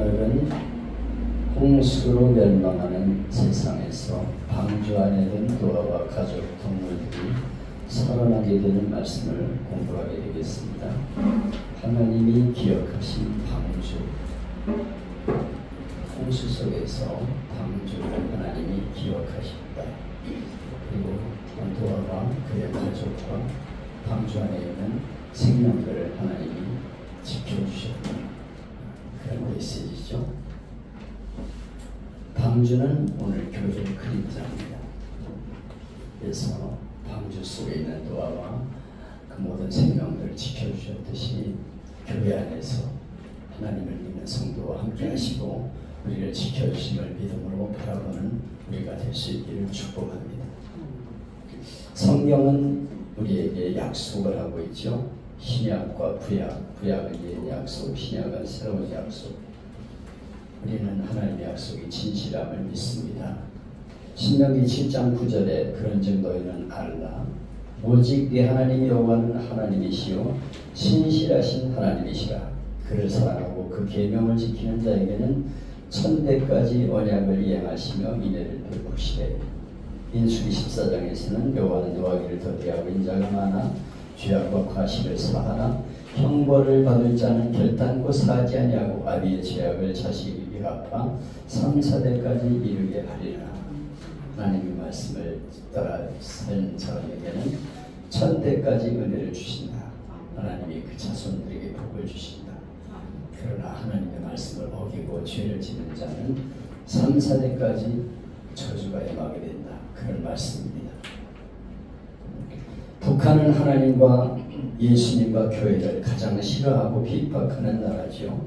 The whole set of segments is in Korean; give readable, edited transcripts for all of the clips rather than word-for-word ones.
오늘은 홍수로 멸망하는 세상에서 방주 안에 든 노아와 가족 동물들이 살아나게 되는 말씀을 공부하게 되겠습니다. 하나님이 기억하신 방주, 홍수 속에서 방주를 하나님이 기억하셨다. 그리고 노아와 그의 가족과 방주 안에 있는 생명들을 하나님이 지켜주셨다. 그런 메시지죠. 방주는 오늘 교회의 그림자입니다. 그래서 방주 속에 있는 노아와 그 모든 생명들을 지켜주셨듯이 교회 안에서 하나님을 믿는 성도와 함께 하시고 우리를 지켜주심을 믿음으로 바라보는 우리가 될 수 있기를 축복합니다. 성경은 우리에게 약속을 하고 있죠. 신약과 구약은 옛 약속, 신약은 새로운 약속. 우리는 하나님의 약속이 진실함을 믿습니다. 신명기 7장 9절에 그런즉 너희는 알라. 오직 네 하나님 여호와는 하나님이시요 신실하신 하나님이시라. 그를 사랑하고 그 계명을 지키는 자에게는 천대까지 언약을 이행하시며 인애를 베푸시되. 민수기 14장에서는 여호와는 노하기를 더디하고 인자가 많아 죄악과 과실을 사하나 형벌을 받을 자는 결단코 사하지 아니하고 아비의 죄악을 자식에게 갚아 3, 4대까지 이르게 하리라. 하나님의 말씀을 따라 산 사람에게는 1000대까지 은혜를 주신다. 하나님이 그 자손들에게 복을 주신다. 그러나 하나님의 말씀을 어기고 죄를 짓는 자는 3, 4대까지 저주가 임하게 된다. 그런 말씀입니다. 북한은 하나님과 예수님과 교회를 가장 싫어하고 핍박하는 나라죠.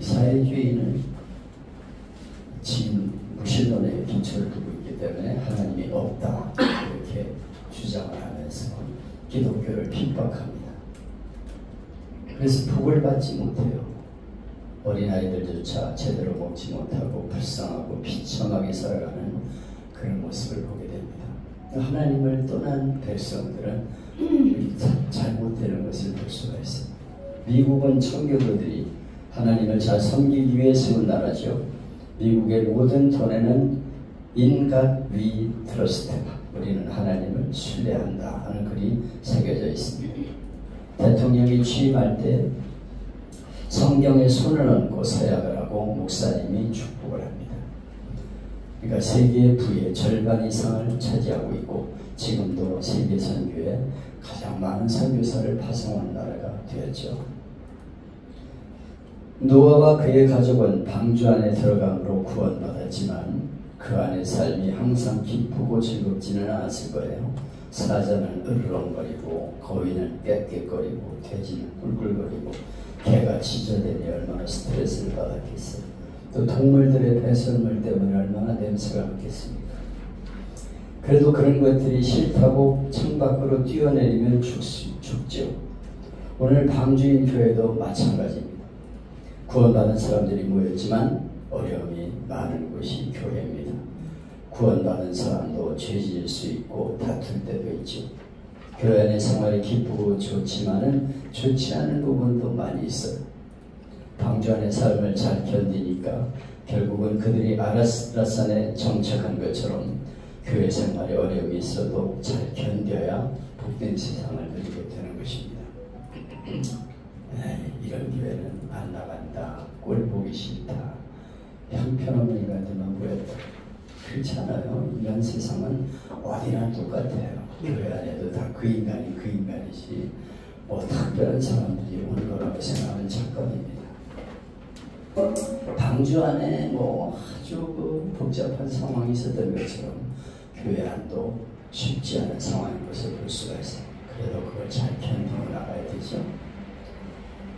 사회주의는 진 무신론에 기초를 두고 있기 때문에 하나님이 없다 이렇게 주장을 하면서 기독교를 핍박합니다. 그래서 복을 받지 못해요. 어린아이들조차 제대로 먹지 못하고 불쌍하고 비참하게 살아가는 그런 모습을 보게 됩니다. 하나님을 떠난 백성들은 잘못되는 것을 볼 수가 있어요. 미국은 청교도들이 하나님을 잘 섬기기 위해 세운 나라죠. 미국의 모든 돈에는 In God we trust, 우리는 하나님을 신뢰한다 하는 글이 새겨져 있습니다. 대통령이 취임할 때 성경에 손을 얹고 서약을 하고 목사님이 축복을 합니다. 그러니까 세계 부의 절반 이상을 차지하고 있고 지금도 세계 선교에 가장 많은 선교사를 파송한 나라가 되었죠. 노아와 그의 가족은 방주 안에 들어감으로 구원받았지만 그 안의 삶이 항상 기쁘고 즐겁지는 않았을 거예요. 사자는 으르렁거리고 거위는 꽥꽥거리고 돼지는 꿀꿀거리고 개가 짖어대니 얼마나 스트레스를 받았겠어요. 또 동물들의 배설물 때문에 얼마나 냄새가 났겠습니까? 그래도 그런 것들이 싫다고 창밖으로 뛰어내리면 죽죠. 오늘 방주인 교회도 마찬가지입니다. 구원받은 사람들이 모였지만 어려움이 많은 곳이 교회입니다. 구원받은 사람도 죄질 수 있고 다툴 때도 있죠. 교회 안의 생활이 기쁘고 좋지만은 좋지 않은 부분도 많이 있어요. 방주 안의 삶을 잘 견디니까 결국은 그들이 아라산에 정착한 것처럼 교회 생활에 어려움이 있어도 잘 견뎌야 복된 세상을 누리게 되는 것입니다. 이런 교회는 안 나간다. 꼴 보기 싫다. 형편없는 인간들만 모였다. 그렇지 않아요. 인간 세상은 어디나 똑같아요. 교회 안에도 다 그 인간이지 뭐 특별한 사람들이 오는 거라고 생각하는 착각입니다. 방주 안에 뭐 아주 복잡한 상황이 있었던 것처럼 교회 안도 쉽지 않은 상황인 것을 볼 수가 있어요. 그래도 그걸 잘 견디고 나가야 되죠.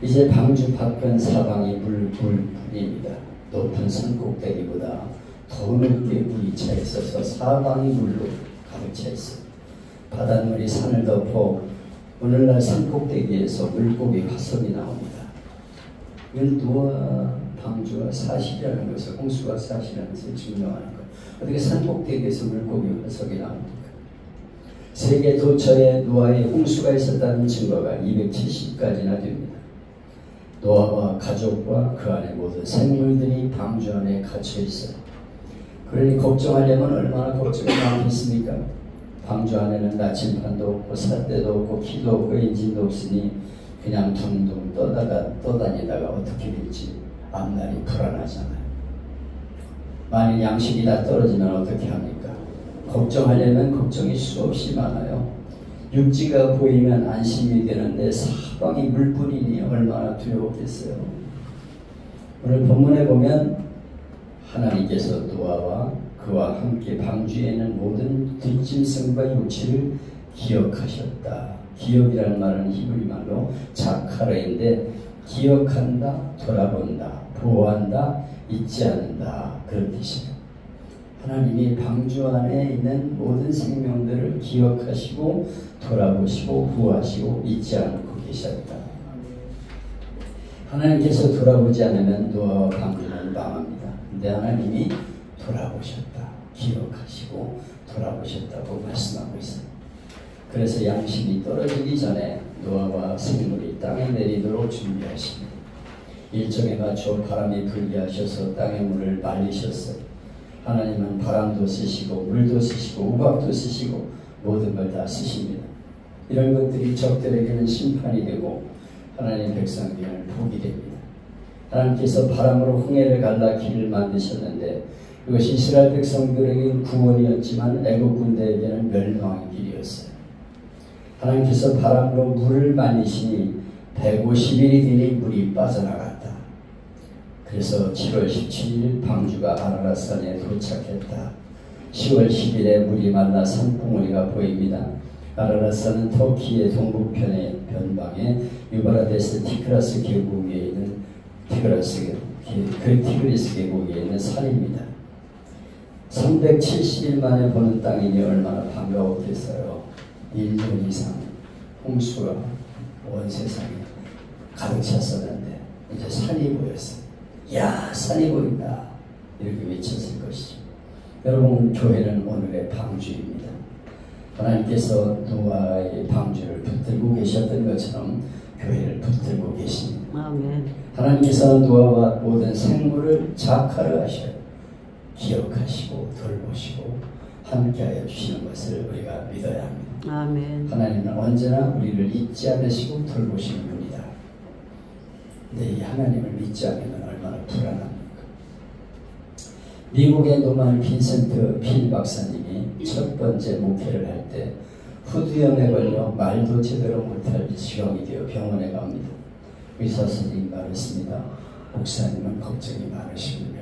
이제 방주 밖은 사방이 물뿐입니다. 높은 산 꼭대기보다 더 높게 물이 차 있어서 사방이 물로 가득 차 있어요. 바닷물이 산을 덮어 오늘날 산 꼭대기에서 물고기 화석이 나옵니다. 이건 노아 방주가 사실이라는 것을, 홍수가 사실이라는 것을 증명하는 거예요. 어떻게 산 꼭대기에서 물고기 화석이 나옵니까? 세계 도처에 노아의 홍수가 있었다는 증거가 270가지나 됩니다. 노아와 가족과 그 안에 모든 생물들이 방주 안에 갇혀 있어요. 그러니 걱정하려면 얼마나 걱정이 많겠습니까? 방주 안에는 나침반도 없고 삿대도 없고 키도 없고 엔진도 없으니 그냥 둥둥 떠다니다가 어떻게 될지 앞날이 불안하잖아요. 만일 양식이 다 떨어지면 어떻게 합니까? 걱정하려면 걱정이 수없이 많아요. 육지가 보이면 안심이 되는데 사방이 물뿐이니 얼마나 두려웠겠어요. 오늘 본문에 보면 하나님께서 노아와 그와 함께 방주에 있는 모든 들짐승과 육체를 기억하셨다. 기억이라는 말은 히브리 말로 자카르인데 기억한다, 돌아본다, 보호한다, 잊지 않는다 그런 뜻이에요. 하나님이 방주 안에 있는 모든 생명들을 기억하시고 돌아보시고 구하시고 잊지 않고 계셨다. 하나님께서 돌아보지 않으면 노아와 방주는 망합니다. 근데 하나님이 돌아보셨다, 기억하시고 돌아보셨다고 말씀하고 있어요. 그래서 양식이 떨어지기 전에 노아와 생물이 땅에 내리도록 준비하십니다. 일정에 맞춰 바람이 불게 하셔서 땅의 물을 말리셨어요. 하나님은 바람도 쓰시고 물도 쓰시고 우박도 쓰시고 모든 걸 다 쓰십니다. 이런 것들이 적들에게는 심판이 되고 하나님 백성에게는 복이 됩니다. 하나님께서 바람으로 홍해를 갈라 길을 만드셨는데 이것이 이스라엘 백성들에게는 구원이었지만 애국 군대에게는 멸망의 길이었어요. 하나님께서 바람으로 물을 말리시니 150일이 되니 물이 빠져나갔다. 그래서 7월 17일 방주가 아라랏산에 도착했다. 10월 10일에 물이 말라 산봉우리가 보입니다. 아라랏산은 터키의 동북편의 변방에 유브라데스 티그라스 계곡 위에 있는 티그리스 계곡 위에 있는 산입니다. 370일 만에 보는 땅이니 얼마나 반가웠겠어요. 1년 이상 홍수가 온 세상에 가득 찼었는데 이제 산이 보였어요. 야, 산이 보인다 이렇게 외쳤을 것이죠. 여러분, 교회는 오늘의 방주입니다. 하나님께서 노아의 방주를 붙들고 계셨던 것처럼 교회를 붙들고 계십니다. 아멘. 하나님께서 노아와 모든 생물을 자카르 하셔요. 기억하시고 돌보시고 함께하여 주시는 것을 우리가 믿어야 합니다. 아멘. 하나님은 언제나 우리를 잊지 않으시고 돌보시는 분이다. 근데 이 하나님을 믿지 않으면 얼마나 불안합니까? 미국의 노만 빈센트 필 박사님이 첫 번째 목회를 할 때 후두염에 걸려 말도 제대로 못할 지경이 되어 병원에 갑니다. 의사 선생님이 말했습니다. 목사님은 걱정이 많으시군요.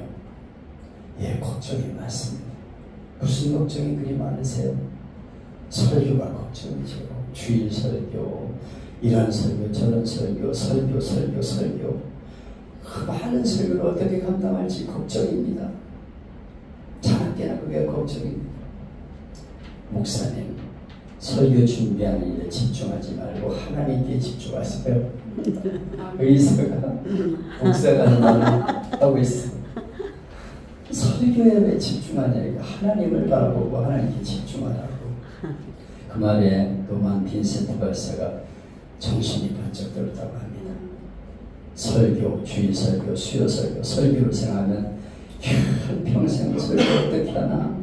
예, 걱정이 많습니다. 무슨 걱정이 그리 많으세요? 설교가 걱정이죠. 주일 설교, 이런 설교, 저런 설교, 설교. 그 많은 설교를 어떻게 감당할지 걱정입니다. 자나깨나 그게 걱정입니다. 목사님, 설교 준비하는 일에 집중하지 말고 하나님께 집중하세요. 의사가 목사가 하는 말을 하고 있어요. 설교에 왜 집중하냐니까 하나님을 바라보고 하나님께 집중하라고. 그 말에 노만 빈센트 박사가 정신이 번쩍 들었다고 합니다. 설교, 주일 설교, 수요 설교, 설교를 생각하면 한평생 설교 어떻게 하나?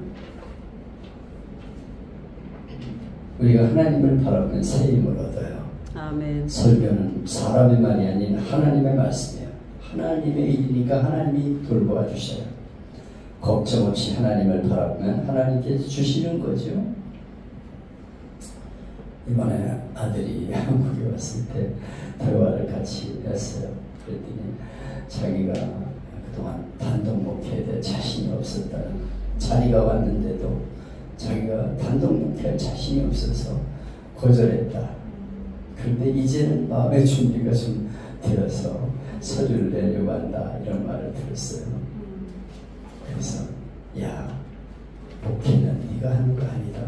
우리가 하나님을 바라보면 새 힘을 얻어요. 아멘. 설교는 사람의 말이 아닌 하나님의 말씀이에요. 하나님의 일이니까 하나님이 돌보아 주셔요. 걱정 없이 하나님을 바라보면 하나님께서 주시는 거죠. 이번에 아들이 한국에 왔을 때 대화를 같이 했어요. 그랬더니 자기가 그동안 단독 목회에 대해 자신이 없었다는, 자리가 왔는데도 자기가 단독 목회할 자신이 없어서 거절했다. 그런데 이제는 마음의 준비가 좀 되어서 서류를 내려고 한다 이런 말을 들었어요. 그래서 야, 목회는 네가 하는 거 아니다.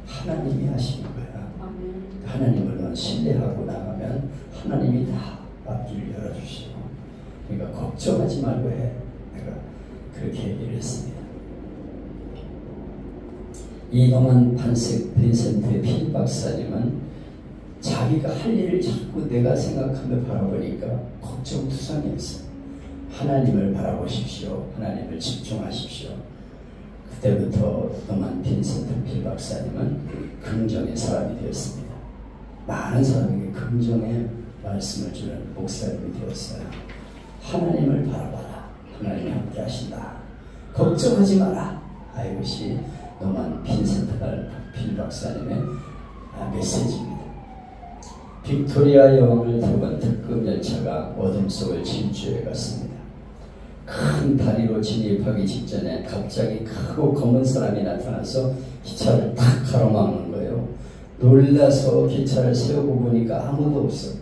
하나님이 하시는 거야. 하나님을 넌 신뢰하고 나가면 하나님이 다 앞길을 열어주시고, 그러니까 걱정하지 말고 해. 내가 그렇게 얘기를 했습니다. 이 노만 빈센트 필 박사님은 자기가 할 일을 자꾸 내가 생각하며 바라보니까 걱정투성이었어요. 하나님을 바라보십시오. 하나님을 집중하십시오. 그때부터 노만 빈센트 필 박사님은 긍정의 사람이 되었습니다. 많은 사람에게 긍정의 말씀을 주는 목사님이 되었어요. 하나님을 바라봐라. 하나님이 함께 하신다. 걱정하지 마라. 이것이 노만 빈센트 필 박사님의 메시지입니다. 빅토리아 여왕을 태운 특급 열차가 어둠 속을 질주해 갔습니다. 큰 다리로 진입하기 직전에 갑자기 크고 검은 사람이 나타나서 기차를 탁 가로막는 거예요. 놀라서 기차를 세우고 보니까 아무도 없어.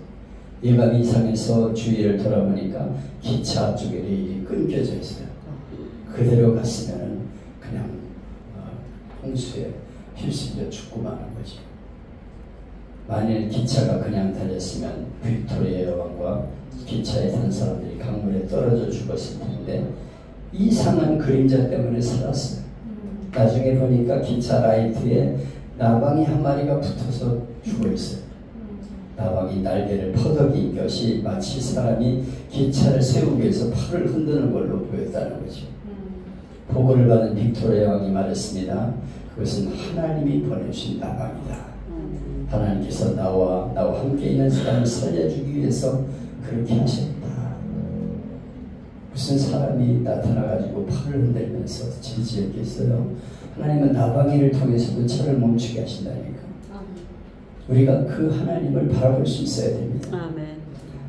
예감 이상해서 주위를 돌아보니까 기차 앞쪽에 레일이 끊겨져 있어요. 그대로 갔으면 그냥 홍수에 휩쓸려 죽고 마는 거죠. 만일 기차가 그냥 달렸으면 빅토리아 여왕과 기차에 탄 사람들이 강물에 떨어져 죽었을 텐데 이상한 그림자 때문에 살았어요. 나중에 보니까 기차 라이트에 나방이 한 마리가 붙어서 죽어 있어요. 나방이 날개를 퍼덕인 것이 마치 사람이 기차를 세우기 위해서 팔을 흔드는 걸로 보였다는 거죠. 보고를 받은 빅토리아 여왕이 말했습니다. 그것은 하나님이 보내주신 나방이다. 하나님께서 나와 함께 있는 사람을 살려주기 위해서 그렇게 하셨다. 무슨 사람이 나타나가지고 팔을 흔들면서 질지했겠어요. 하나님은 나방이를 통해서도 차를 멈추게 하신다니까. 우리가 그 하나님을 바라볼 수 있어야 됩니다. 아멘.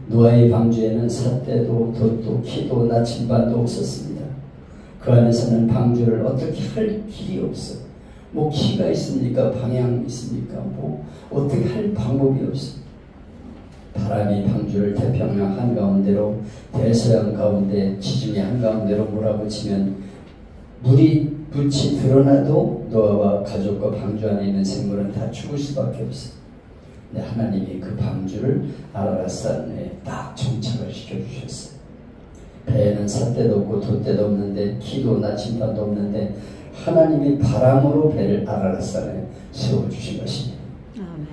노아의 방주에는 삿대도 돛도 키도 나침반도 없었습니다. 그 안에서는 방주를 어떻게 할 길이 없어. 뭐 키가 있습니까? 방향이 있습니까? 뭐 어떻게 할 방법이 없어. 바람이 방주를 태평양 한가운데로 대서양 가운데 지중해 한가운데로 몰아붙이면 물이 빛이 드러나도 노아와 가족과 방주 안에 있는 생물은 다 죽을 수밖에 없어. 근데 하나님이 그 방주를 아라라산에 딱 정착을 시켜주셨어요. 배에는 삿대도 없고 돛대도 없는데 키도 나침반도 없는데 하나님이 바람으로 배를 아라라산에 세워주신 것입니다. 아멘.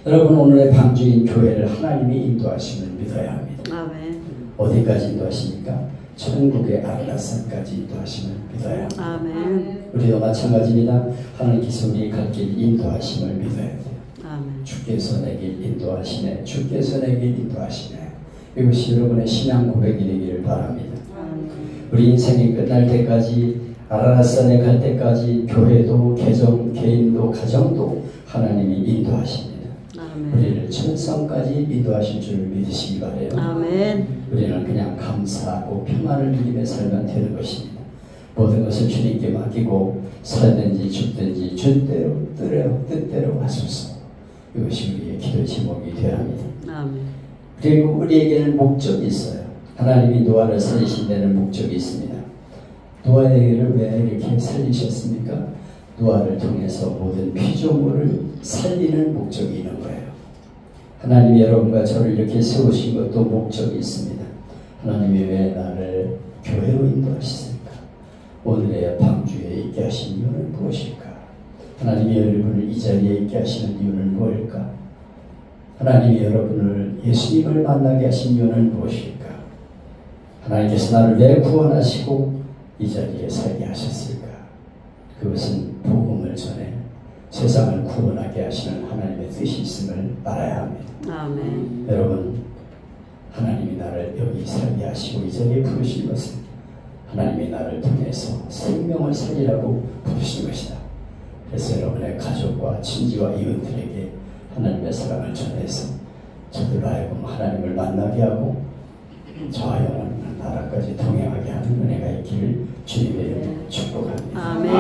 여러분, 오늘의 방주인 교회를 하나님이 인도하심을 믿어야 합니다. 아멘. 어디까지 인도하십니까? 천국의 아라라산까지 인도하심을 믿어야 합니다. 아멘. 우리도 마찬가지입니다. 하나님께서 우리 갈 길 인도하심을 믿어야 돼요. 아멘. 주께서 내 길 인도하시네. 주께서 내 길 인도하시네. 이것이 여러분의 신앙 고백이 되기를 바랍니다. 우리 인생이 끝날 때까지, 아라라산에 갈 때까지 교회도 개인도 가정도 하나님이 인도하십니다. 아멘. 우리를 천성까지 인도하실 줄 믿으시기 바라요. 아멘. 우리는 그냥 감사하고 평안을 누리며 살면 되는 것입니다. 모든 것을 주님께 맡기고 살든지 죽든지 뜻대로 하소서. 이것이 우리의 기도 제목이 되어야 합니다. 아멘. 그리고 우리에게는 목적이 있어요. 하나님이 노아를 살리신 데는 목적이 있습니다. 노아에게를 왜 이렇게 살리셨습니까? 노아를 통해서 모든 피조물을 살리는 목적이 있는 거예요. 하나님이 여러분과 저를 이렇게 세우신 것도 목적이 있습니다. 하나님이 왜 나를 교회로 인도하셨을까? 오늘의 방주에 있게 하신 이유는 무엇일까? 하나님이 여러분을 이 자리에 있게 하시는 이유는 무엇일까? 하나님이 여러분을 예수님을 만나게 하신 이유는 무엇일까? 하나님께서 나를 왜 구원하시고 이 자리에 살게 하셨을까? 그것은 복음을 전해 세상을 구원하게 하시는 하나님의 뜻이 있음을 알아야 합니다. 아멘. 여러분, 하나님이 나를 여기 살게 하시고 이 자리에 부르신 것은 하나님이 나를 통해서 생명을 살리라고 부르신 것이다. 그래서 여러분의 가족과 친지와 이웃들에게 하나님의 사랑을 전해서 저들로 하여금 하나님을 만나게 하고 저와 영원한 나라까지 동행하게 하는 은혜가 있기를 주님의 이름으로 축복합니다. 아멘.